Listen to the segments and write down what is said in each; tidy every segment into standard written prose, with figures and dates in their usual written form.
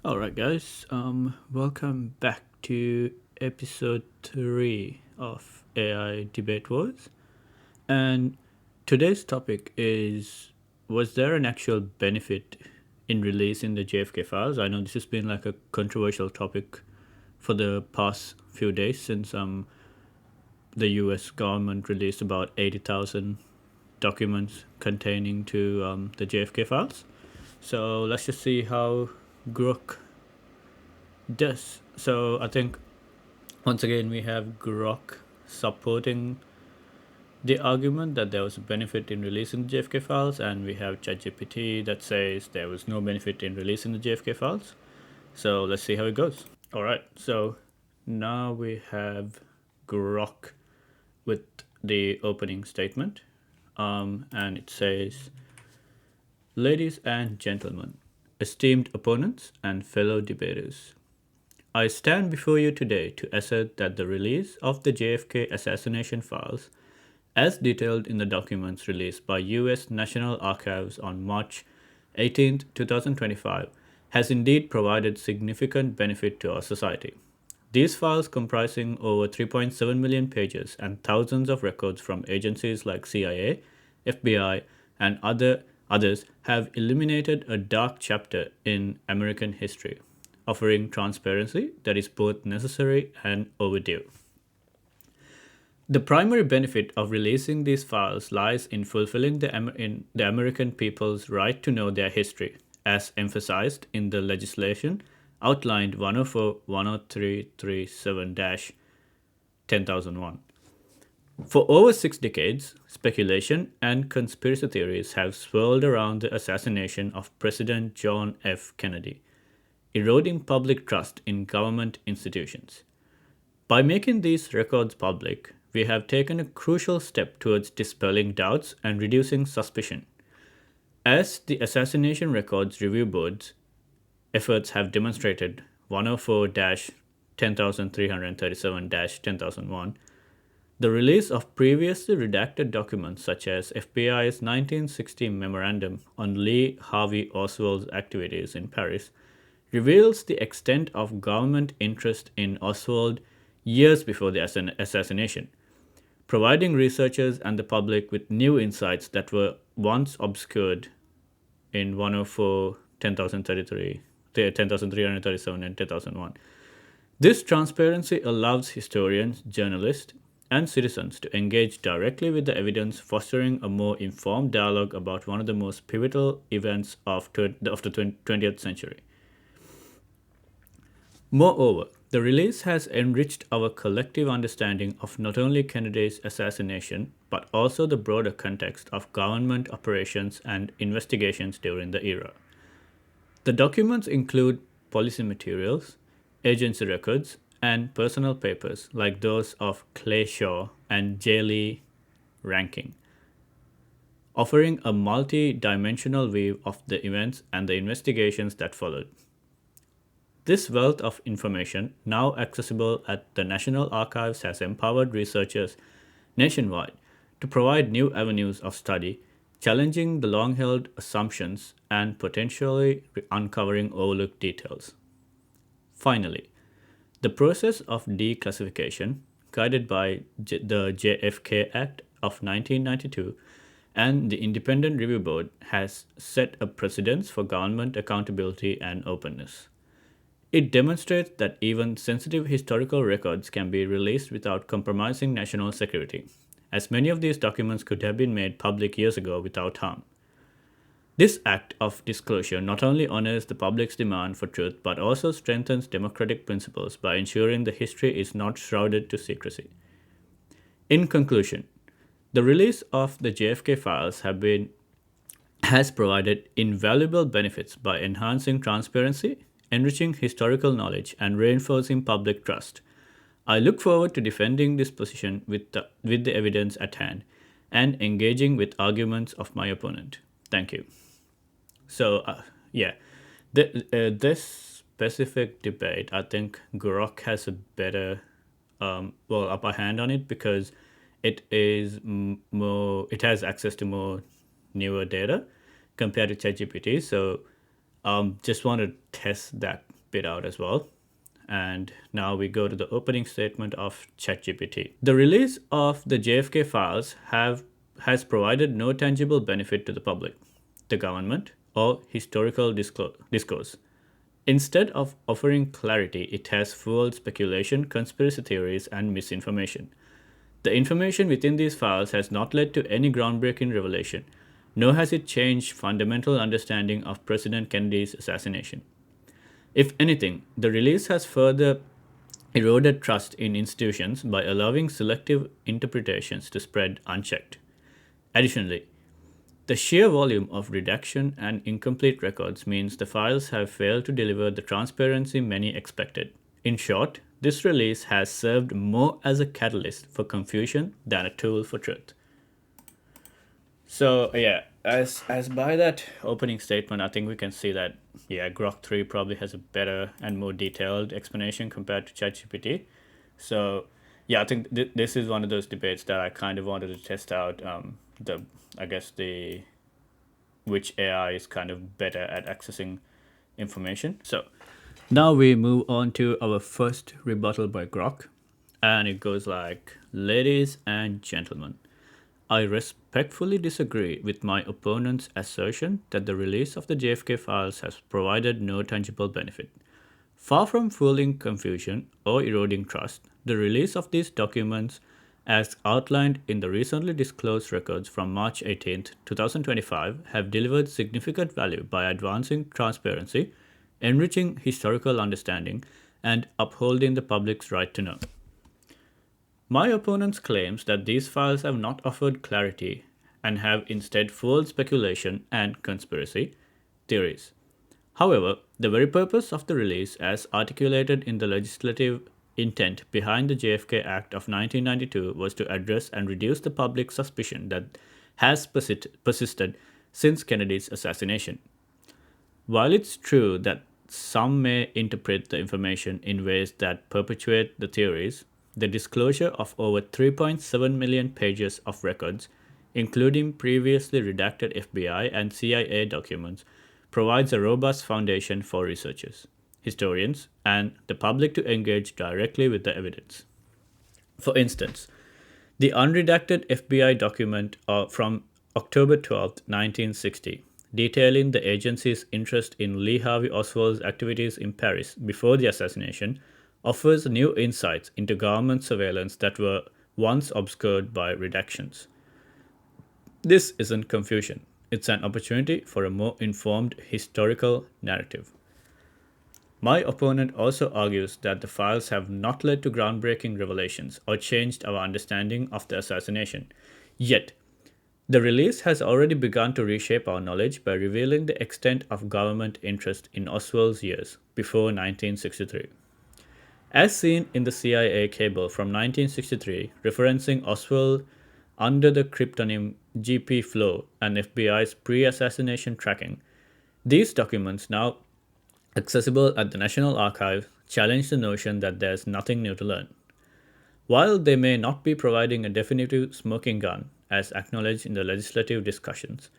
All right, guys. Welcome back to episode 3 of AI Debate Was. And today's topic is: was there an actual benefit in releasing the JFK files? I know this has been like a controversial topic for the past few days since the US government released about 80,000 documents containing to the JFK files. So let's just see how Grok does. So I think once again we have Grok supporting the argument that there was a benefit in releasing the JFK files, and we have ChatGPT that says there was no benefit in releasing the JFK files. So let's see how it goes. All right, so now we have Grok with the opening statement, and it says, "Ladies and gentlemen, esteemed opponents and fellow debaters, I stand before you today to assert that the release of the JFK assassination files, as detailed in the documents released by US National Archives on March 18, 2025, has indeed provided significant benefit to our society. These files, comprising over 3.7 million pages and thousands of records from agencies like CIA, FBI, and others, have illuminated a dark chapter in American history, offering transparency that is both necessary and overdue. The primary benefit of releasing these files lies in fulfilling in the American people's right to know their history, as emphasized in the legislation outlined 104 10337 10001. For over 6 decades, speculation and conspiracy theories have swirled around the assassination of President John F. Kennedy, eroding public trust in government institutions. By making these records public, we have taken a crucial step towards dispelling doubts and reducing suspicion. As the Assassination Records Review Board's efforts have demonstrated, 104 10337 10001, the release of previously redacted documents such as FBI's 1960 memorandum on Lee Harvey Oswald's activities in Paris reveals the extent of government interest in Oswald years before the assassination, providing researchers and the public with new insights that were once obscured in 104, 10337, and 2001. This transparency allows historians, journalists, and citizens to engage directly with the evidence, fostering a more informed dialogue about one of the most pivotal events of the 20th century. Moreover, the release has enriched our collective understanding of not only Kennedy's assassination, but also the broader context of government operations and investigations during the era. The documents include policy materials, agency records, and personal papers like those of Clay Shaw and J. Lee Rankin, offering a multi-dimensional view of the events and the investigations that followed. This wealth of information, now accessible at the National Archives, has empowered researchers nationwide to provide new avenues of study, challenging the long held assumptions and potentially uncovering overlooked details. Finally, the process of declassification, guided by the JFK Act of 1992 and the Independent Review Board, has set a precedence for government accountability and openness. It demonstrates that even sensitive historical records can be released without compromising national security, as many of these documents could have been made public years ago without harm. This act of disclosure not only honors the public's demand for truth but also strengthens democratic principles by ensuring the history is not shrouded to secrecy. In conclusion, the release of the JFK files has provided invaluable benefits by enhancing transparency, enriching historical knowledge, and reinforcing public trust. I look forward to defending this position with the evidence at hand and engaging with arguments of my opponent. Thank you. So, yeah, this specific debate, I think Grok has a better, upper hand on it because it has access to more newer data compared to ChatGPT. So, just want to test that bit out as well. And now we go to the opening statement of ChatGPT. The release of the JFK files has provided no tangible benefit to the public, the government, or historical discourse. Instead of offering clarity, it has fueled speculation, conspiracy theories, and misinformation. The information within these files has not led to any groundbreaking revelation, nor has it changed fundamental understanding of President Kennedy's assassination. If anything, the release has further eroded trust in institutions by allowing selective interpretations to spread unchecked. Additionally, the sheer volume of redaction and incomplete records means the files have failed to deliver the transparency many expected. In short, this release has served more as a catalyst for confusion than a tool for truth. So yeah, as by that opening statement, I think we can see that Grok 3 probably has a better and more detailed explanation compared to ChatGPT. So yeah, I think this is one of those debates that I kind of wanted to test out. The I guess the which AI is kind of better at accessing information. So now we move on to our first rebuttal by Grok, and it goes like, "Ladies and gentlemen, I respectfully disagree with my opponent's assertion that the release of the JFK files has provided no tangible benefit. Far from fueling confusion or eroding trust, the release of these documents, as outlined in the recently disclosed records from March 18, 2025, have delivered significant value by advancing transparency, enriching historical understanding, and upholding the public's right to know. My opponents claims that these files have not offered clarity and have instead fueled speculation and conspiracy theories. However, the very purpose of the release, as articulated in the legislative intent behind the JFK Act of 1992, was to address and reduce the public suspicion that has persisted since Kennedy's assassination. While it's true that some may interpret the information in ways that perpetuate the theories, the disclosure of over 3.7 million pages of records, including previously redacted FBI and CIA documents, provides a robust foundation for researchers, historians, and the public to engage directly with the evidence. For instance, the unredacted FBI document from October 12, 1960, detailing the agency's interest in Lee Harvey Oswald's activities in Paris before the assassination, offers new insights into government surveillance that were once obscured by redactions. This isn't confusion, it's an opportunity for a more informed historical narrative. My opponent also argues that the files have not led to groundbreaking revelations or changed our understanding of the assassination. Yet, the release has already begun to reshape our knowledge by revealing the extent of government interest in Oswald's years before 1963. As seen in the CIA cable from 1963 referencing Oswald under the cryptonym GP Flow and FBI's pre-assassination tracking, these documents, now accessible at the National Archive, challenge the notion that there's nothing new to learn. While they may not be providing a definitive smoking gun, as acknowledged in the legislative discussions,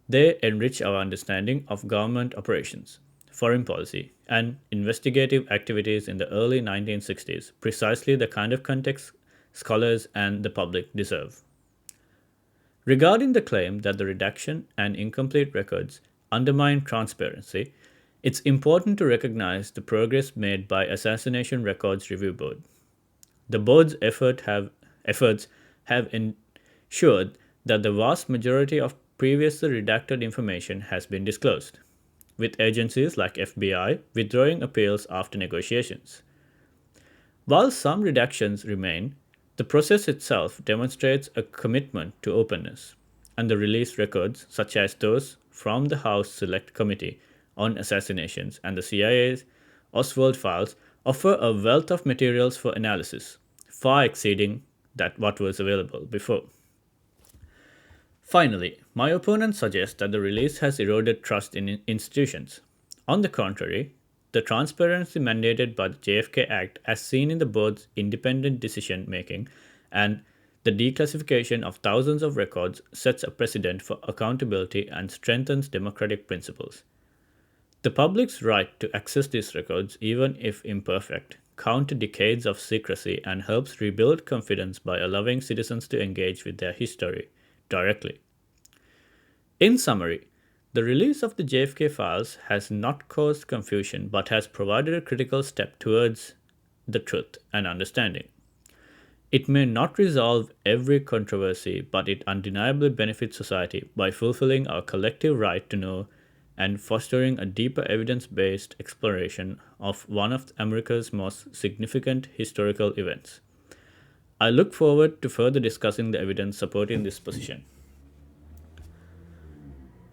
they enrich our understanding of government operations, foreign policy, and investigative activities in the early 1960s, precisely the kind of context scholars and the public deserve. Regarding the claim that the redaction and incomplete records undermine transparency, it's important to recognize the progress made by Assassination Records Review Board. The board's efforts have ensured that the vast majority of previously redacted information has been disclosed, with agencies like FBI withdrawing appeals after negotiations. While some redactions remain, the process itself demonstrates a commitment to openness, and the released records, such as those from the House Select Committee on Assassinations and the CIA's Oswald files, offer a wealth of materials for analysis, far exceeding what was available before. Finally, my opponent suggests that the release has eroded trust in institutions. On the contrary, the transparency mandated by the JFK Act, as seen in the board's independent decision making and the declassification of thousands of records, sets a precedent for accountability and strengthens democratic principles. The public's right to access these records, even if imperfect, counter decades of secrecy and helps rebuild confidence by allowing citizens to engage with their history directly. In summary, the release of the JFK files has not caused confusion but has provided a critical step towards the truth and understanding. It may not resolve every controversy, but it undeniably benefits society by fulfilling our collective right to know and fostering a deeper evidence based exploration of one of America's most significant historical events. I look forward to further discussing the evidence supporting this position.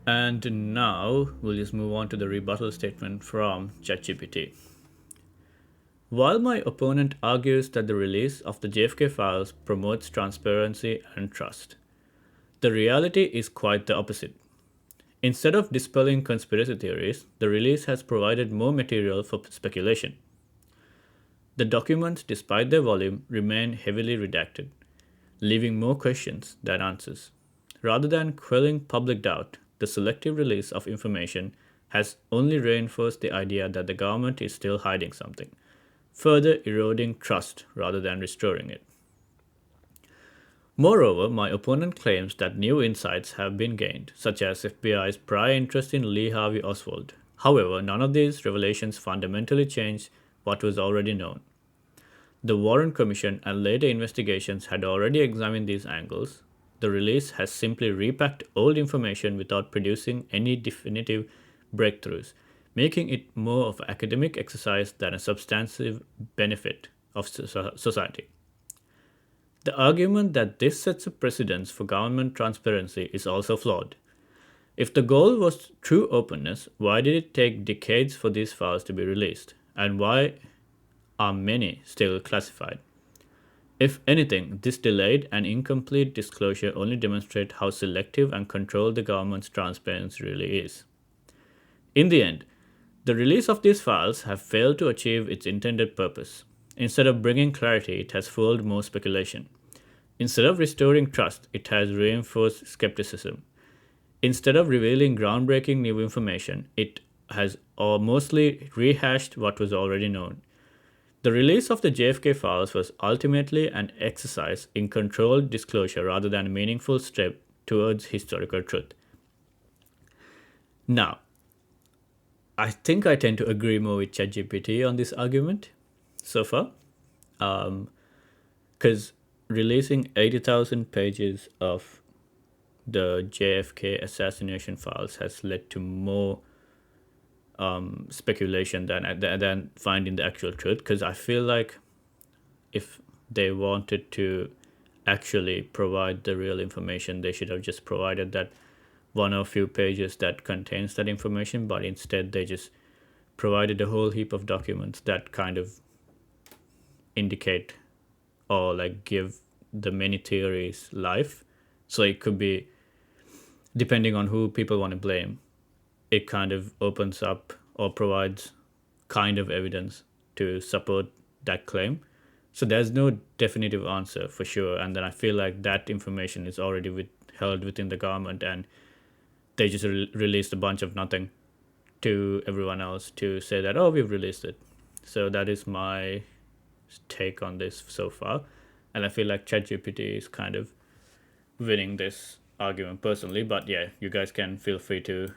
And now we'll just move on to the rebuttal statement from ChatGPT. While my opponent argues that the release of the JFK files promotes transparency and trust, the reality is quite the opposite. Instead of dispelling conspiracy theories, the release has provided more material for speculation. The documents, despite their volume, remain heavily redacted, leaving more questions than answers. Rather than quelling public doubt, the selective release of information has only reinforced the idea that the government is still hiding something, further eroding trust rather than restoring it. Moreover, my opponent claims that new insights have been gained, such as FBI's prior interest in Lee Harvey Oswald. However, none of these revelations fundamentally change what was already known. The Warren Commission and later investigations had already examined these angles. The release has simply repacked old information without producing any definitive breakthroughs, making it more of an academic exercise than a substantive benefit of society. The argument that this sets a precedence for government transparency is also flawed. If the goal was true openness, why did it take decades for these files to be released? And why are many still classified? If anything, this delayed and incomplete disclosure only demonstrate how selective and controlled the government's transparency really is. In the end, the release of these files have failed to achieve its intended purpose. Instead of bringing clarity, it has fueled more speculation. Instead of restoring trust, it has reinforced skepticism. Instead of revealing groundbreaking new information, it has mostly rehashed what was already known. The release of the JFK files was ultimately an exercise in controlled disclosure rather than a meaningful step towards historical truth. Now, I think I tend to agree more with ChatGPT on this argument so far, because releasing 80,000 pages of the JFK assassination files has led to more speculation than finding the actual truth. Because I feel like if they wanted to actually provide the real information, they should have just provided that one or few pages that contains that information, but instead they just provided a whole heap of documents that kind of indicate or like give the many theories life. So it could be, depending on who people want to blame, it kind of opens up or provides kind of evidence to support that claim. So there's no definitive answer for sure. And then I feel like that information is already held within the government, and they just released a bunch of nothing to everyone else to say that, oh, we've released it. So that is my take on this so far. And I feel like ChatGPT is kind of winning this argument personally. But yeah, you guys can feel free to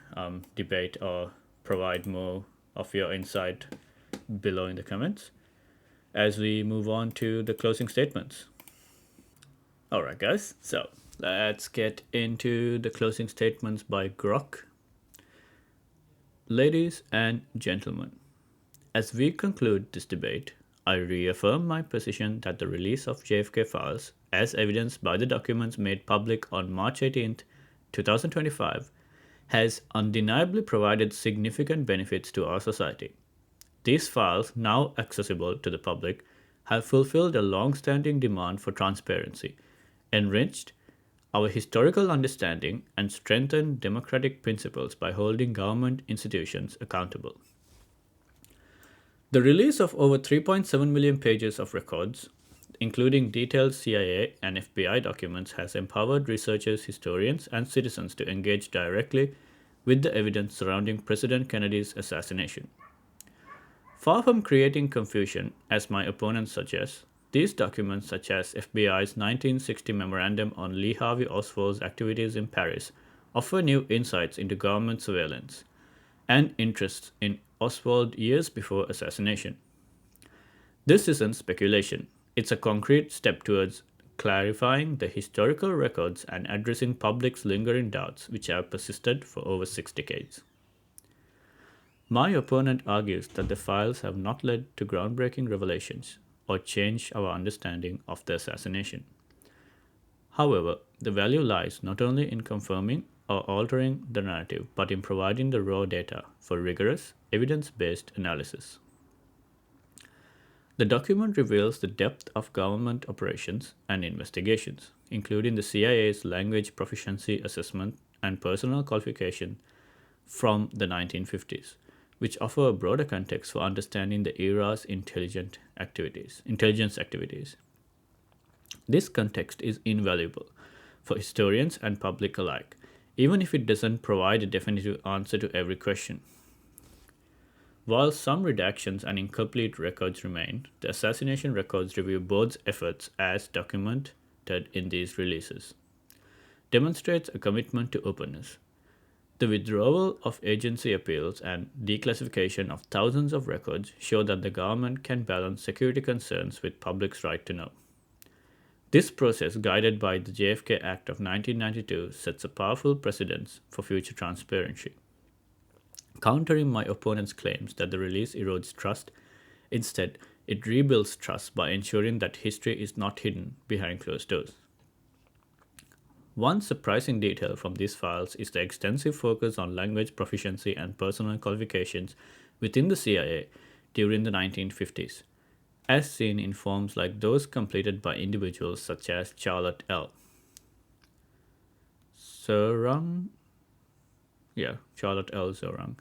debate or provide more of your insight below in the comments as we move on to the closing statements. All right, guys. So let's get into the closing statements by Grok. Ladies and gentlemen, as we conclude this debate, I reaffirm my position that the release of JFK files, as evidenced by the documents made public on March 18, 2025, has undeniably provided significant benefits to our society. These files, now accessible to the public, have fulfilled a long-standing demand for transparency, enriched our historical understanding, and strengthened democratic principles by holding government institutions accountable. The release of over 3.7 million pages of records, including detailed CIA and FBI documents, has empowered researchers, historians, and citizens to engage directly with the evidence surrounding President Kennedy's assassination. Far from creating confusion, as my opponent suggests, these documents, such as FBI's 1960 memorandum on Lee Harvey Oswald's activities in Paris, offer new insights into government surveillance and interests in Oswald years before assassination. This isn't speculation, it's a concrete step towards clarifying the historical records and addressing public's lingering doubts which have persisted for over 6 decades. My opponent argues that the files have not led to groundbreaking revelations or changed our understanding of the assassination. However, the value lies not only in confirming or altering the narrative, but in providing the raw data for rigorous, evidence based analysis. The document reveals the depth of government operations and investigations, including the CIA's language proficiency assessment and personal qualification from the 1950s, which offer a broader context for understanding the era's intelligence activities. This context is invaluable for historians and public alike, even if it doesn't provide a definitive answer to every question. While some redactions and incomplete records remain, the assassination records review board's efforts as documented in these releases, demonstrates a commitment to openness. The withdrawal of agency appeals and declassification of thousands of records show that the government can balance security concerns with public's right to know. This process, guided by the JFK Act of 1992, sets a powerful precedent for future transparency. Countering my opponent's claims that the release erodes trust, instead, it rebuilds trust by ensuring that history is not hidden behind closed doors. One surprising detail from these files is the extensive focus on language proficiency and personal qualifications within the CIA during the 1950s, as seen in forms like those completed by individuals such as Charlotte L. Zerang. Charlotte L. Zerang.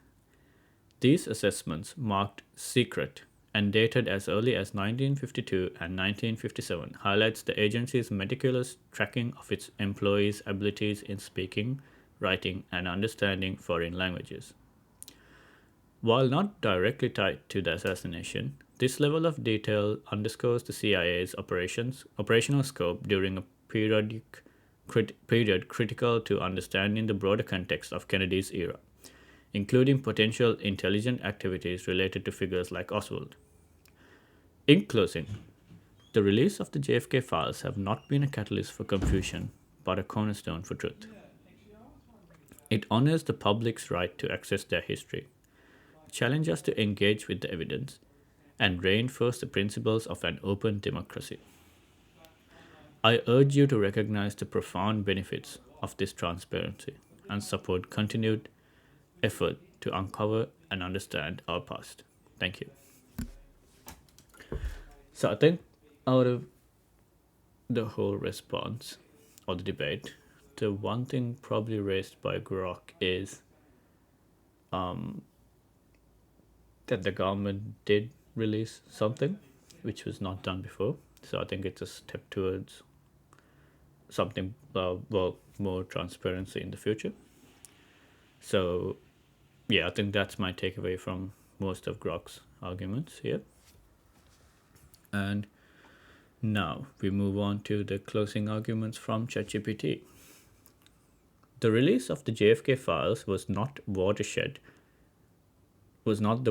These assessments, marked secret and dated as early as 1952 and 1957, highlights the agency's meticulous tracking of its employees' abilities in speaking, writing, and understanding foreign languages. While not directly tied to the assassination, this level of detail underscores the CIA's operational scope during a period critical to understanding the broader context of Kennedy's era, including potential intelligent activities related to figures like Oswald. In closing, the release of the JFK files have not been a catalyst for confusion, but a cornerstone for truth. It honors the public's right to access their history, challenges us to engage with the evidence, and reinforce the principles of an open democracy. I urge you to recognize the profound benefits of this transparency and support continued effort to uncover and understand our past. Thank you. So I think out of the whole response or the debate, the one thing probably raised by Grok is that the government did release something which was not done before. So I think it's a step towards something, more transparency in the future. So yeah, I think that's my takeaway from most of Grok's arguments here. And now we move on to the closing arguments from ChatGPT. The release of the JFK files was not the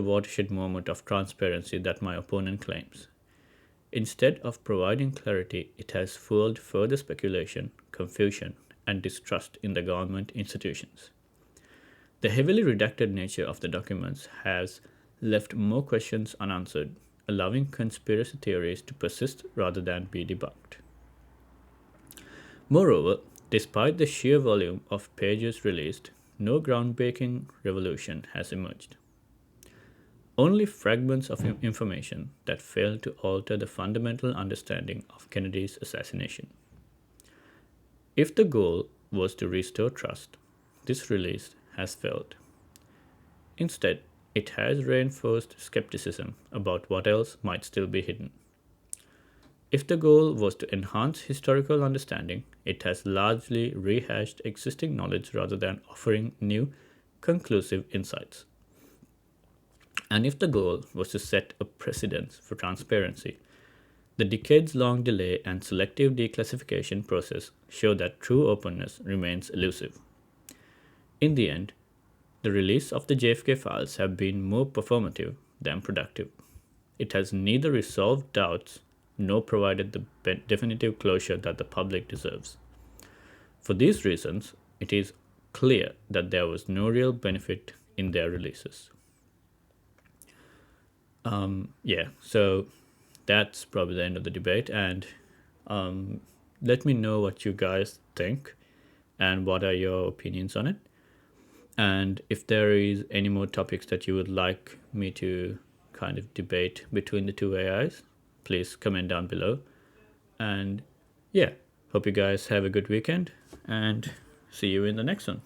watershed moment of transparency that my opponent claims. Instead of providing clarity, it has fueled further speculation, confusion, and distrust in the government institutions. The heavily redacted nature of the documents has left more questions unanswered, allowing conspiracy theories to persist rather than be debunked. Moreover, despite the sheer volume of pages released, no groundbreaking revolution has emerged. Only fragments of information that failed to alter the fundamental understanding of Kennedy's assassination. If the goal was to restore trust, this release has failed. Instead, it has reinforced skepticism about what else might still be hidden. If the goal was to enhance historical understanding, it has largely rehashed existing knowledge rather than offering new, conclusive insights. And if the goal was to set a precedence for transparency, the decades-long delay and selective declassification process show that true openness remains elusive. In the end, the release of the JFK files have been more performative than productive. It has neither resolved doubts nor provided the definitive closure that the public deserves. For these reasons, it is clear that there was no real benefit in their releases. So that's probably the end of the debate, and let me know what you guys think and what are your opinions on it. And if there is any more topics that you would like me to kind of debate between the two AIs, please comment down below. And yeah, hope you guys have a good weekend and see you in the next one.